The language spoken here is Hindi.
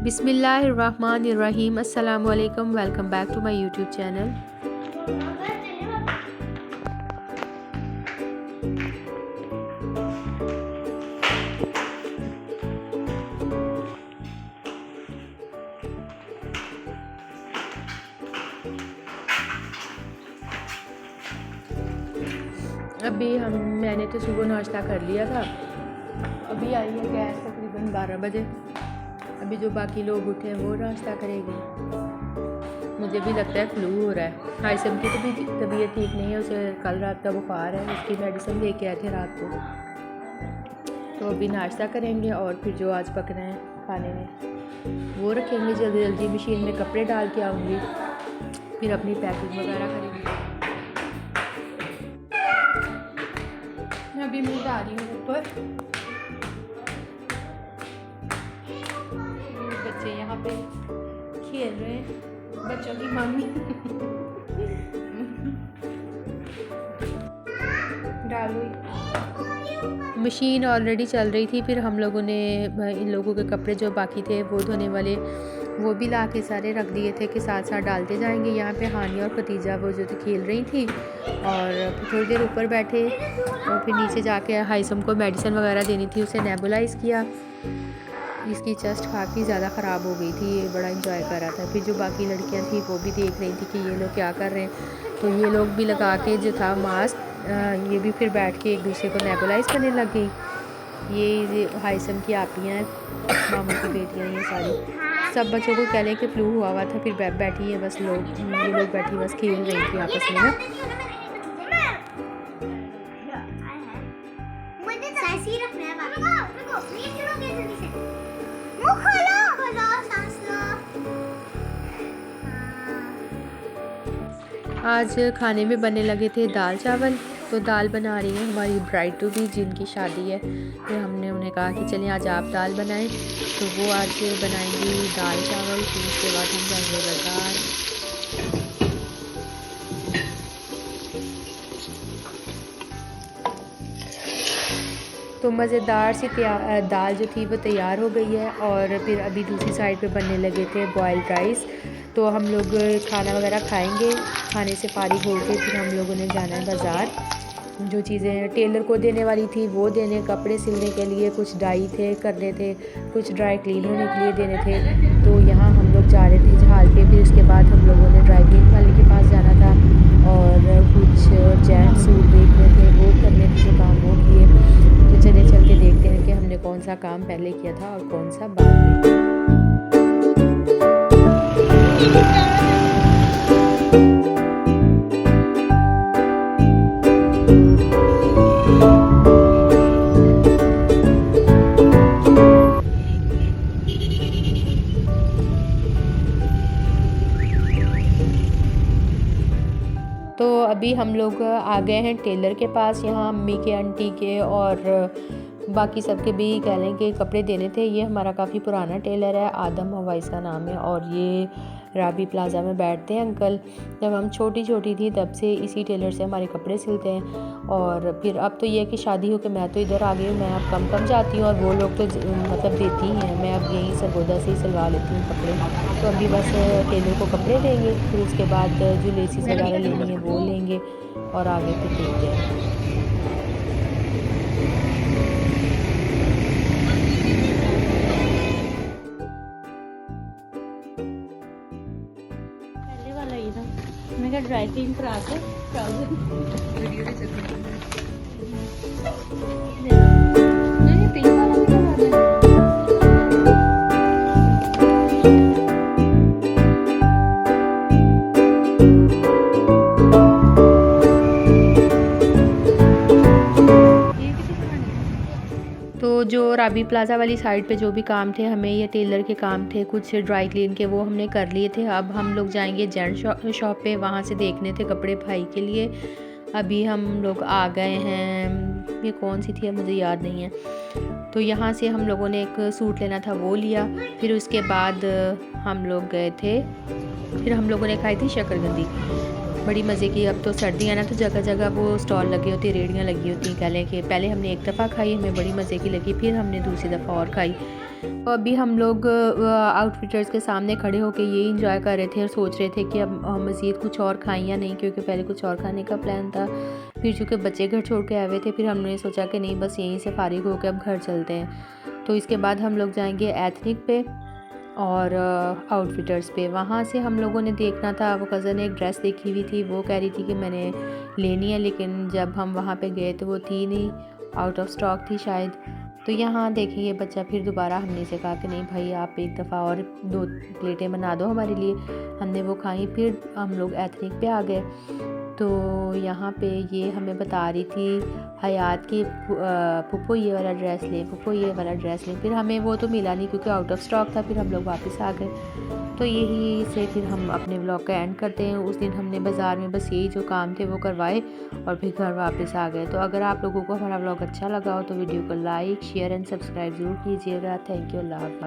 बिस्मिल्लाहिर्रहमानिर्रहीम। अस्सलाम वालेकुम। Welcome back to my YouTube channel. मैंने तो सुबह नाश्ता कर लिया था। अभी आई है गैस तकरीबन 12 बजे। अभी जो बाकी लोग उठे हैं वो नाश्ता करेंगे। मुझे भी लगता है फ्लू हो रहा है। हाइसम की तो भी तबीयत ठीक नहीं है, उसे कल रात का बुखार है, उसकी मेडिसिन लेके आए थे रात को। तो अभी नाश्ता करेंगे और फिर जो आज पकना है खाने में वो रखेंगे। जल्दी जल्दी मशीन में कपड़े डाल के आऊँगी, फिर अपनी पैकिंग वगैरह करेंगे। मैं अभी मैं जा रही हूँ ऊपर। बच्चे यहाँ पे खेल रहे हैं, बच्चों की मम्मी डालो। मशीन ऑलरेडी चल रही थी, फिर हम लोगों ने इन लोगों के कपड़े जो बाकी थे वो धोने वाले वो भी ला के सारे रख दिए थे कि साथ साथ डालते जाएंगे। यहाँ पे हानिया और खतीजा वो जो खेल रही थी और थोड़ी देर ऊपर बैठे और फिर नीचे जाके हाइसम को मेडिसिन वगैरह देनी थी, उसे नेबुलाइज़ किया। इसकी चेस्ट काफ़ी ज़्यादा ख़राब हो गई थी, ये बड़ा इंजॉय कर रहा था। फिर जो बाकी लड़कियां थी वो भी देख रही थी कि ये लोग क्या कर रहे हैं, तो ये लोग भी लगा के जो था मास्क, ये भी फिर बैठ के एक दूसरे को नेबुलाइज़ करने लग गई। ये हाइसम की आपियाँ हैं, मामू की बेटियाँ, ये सारी सब बच्चों को कह लें कि फ्लू हुआ था। फिर बैठी है बस ये लोग बैठी बस खेल रही थी आपस में ना। आज खाने में बनने लगे थे दाल चावल। तो दाल बना रही है हमारी ब्राइड टू बी जिनकी शादी है, तो हमने उन्हें कहा कि चलिए आज आप दाल बनाएं, तो वो आज बनाएंगी दाल चावल। फिर उसके बाद हम जाएंगे बाज़ार। तो मज़ेदार सी दाल जो थी वो तैयार हो गई है। और फिर अभी दूसरी साइड पे बनने लगे थे बॉयल्ड राइस। तो हम लोग खाना वगैरह खाएंगे, खाने से फारिग होकर फिर हम लोगों ने जाना है बाज़ार। जो चीज़ें टेलर को देने वाली थी वो देने, कपड़े सिलने के लिए कुछ डाई थे करने थे, कुछ ड्राई क्लीन होने के लिए देने थे। तो यहाँ हम लोग जा रहे थे जहाल पे। फिर उसके बाद हम लोगों ने ड्राई क्लीन वाले के पास जाना था और कुछ जेंट्स सूट देखने थे, वो करने थे जो काम वो किए। तो चल के देखते हैं कि हमने कौन सा काम पहले किया था और कौन सा बाद में। तो अभी हम लोग आ गए हैं टेलर के पास। यहाँ अम्मी के, आंटी के और बाकी सबके भी कह लें कि कपड़े देने थे। ये हमारा काफ़ी पुराना टेलर है, आदम हवाइस का नाम है, और ये राबी प्लाज़ा में बैठते हैं अंकल। जब हम छोटी थी तब से इसी टेलर से हमारे कपड़े सिलते हैं। और फिर अब तो ये है कि शादी हो के मैं तो इधर आ गई हूँ, मैं अब कम जाती हूँ और वो लोग तो मतलब देती ही हैं। मैं अब यहीं सरगोदा से ही सिलवा लेती हूँ कपड़े। तो अभी बस टेलर को कपड़े देंगे, फिर उसके बाद जो लेसिस वगैरह लेनी है वो लेंगे और आगे फिर देखते हैं। मैं ड्राई क्लीन करा के वीडियो भी तो जो राबी प्लाज़ा वाली साइड पे जो भी काम थे, हमें ये टेलर के काम थे कुछ ड्राई क्लीन के, वो हमने कर लिए थे। अब हम लोग जाएंगे जेंट्स शॉप पे, वहाँ से देखने थे कपड़े भाई के लिए। अभी हम लोग आ गए हैं, ये कौन सी थी अब मुझे याद नहीं है। तो यहाँ से हम लोगों ने एक सूट लेना था वो लिया। फिर उसके बाद हम लोग गए थे, फिर हम लोगों ने खाई थी शक्करकंदी, बड़ी मज़े की। अब तो सर्दी है ना, तो जगह जगह वो स्टॉल लगे होते, रेड़ियाँ लगी होती हैं। कह लें कि पहले हमने एक दफ़ा खाई, हमें बड़ी मज़े की लगी, फिर हमने दूसरी दफ़ा और खाई। तो अभी हम लोग आउटफिटर्स के सामने खड़े होकर ये इंजॉय कर रहे थे और सोच रहे थे कि अब मज़ीद कुछ और खाएं या नहीं, क्योंकि पहले कुछ और खाने का प्लान था। फिर चूँकि बच्चे घर छोड़ के आए हुए थे, फिर हमने सोचा कि नहीं, बस यहीं से फारिग होकर अब घर चलते हैं। तो इसके बाद हम लोग जाएंगे एथनिक पे और आउटफिटर्स पे। वहाँ से हम लोगों ने देखना था, वो कज़न ने एक ड्रेस देखी हुई थी, वो कह रही थी कि मैंने लेनी है, लेकिन जब हम वहाँ पे गए तो वो थी नहीं, आउट ऑफ स्टॉक थी शायद। तो यहाँ देखिए ये बच्चा फिर दोबारा हमने से कहा कि नहीं भाई, आप एक दफ़ा और 2 प्लेटें बना दो हमारे लिए। हमने वो खाई, फिर हम लोग एथनिक पे आ गए। तो यहाँ पे ये हमें बता रही थी हयात की फूफो ये वाला ड्रेस लें, फूफो ये वाला ड्रेस लें। फिर हमें वो तो मिला नहीं क्योंकि आउट ऑफ स्टॉक था, फिर हम लोग वापस आ गए। तो यही से फिर हम अपने व्लॉग का एंड करते हैं। उस दिन हमने बाज़ार में बस यही जो काम थे वो करवाए और फिर घर वापस आ गए। तो अगर आप लोगों को हमारा व्लॉग अच्छा लगा हो तो वीडियो को लाइक, शेयर एंड सब्सक्राइब ज़रूर कीजिएगा। थैंक यू, अल्लाह हाफ़िज़।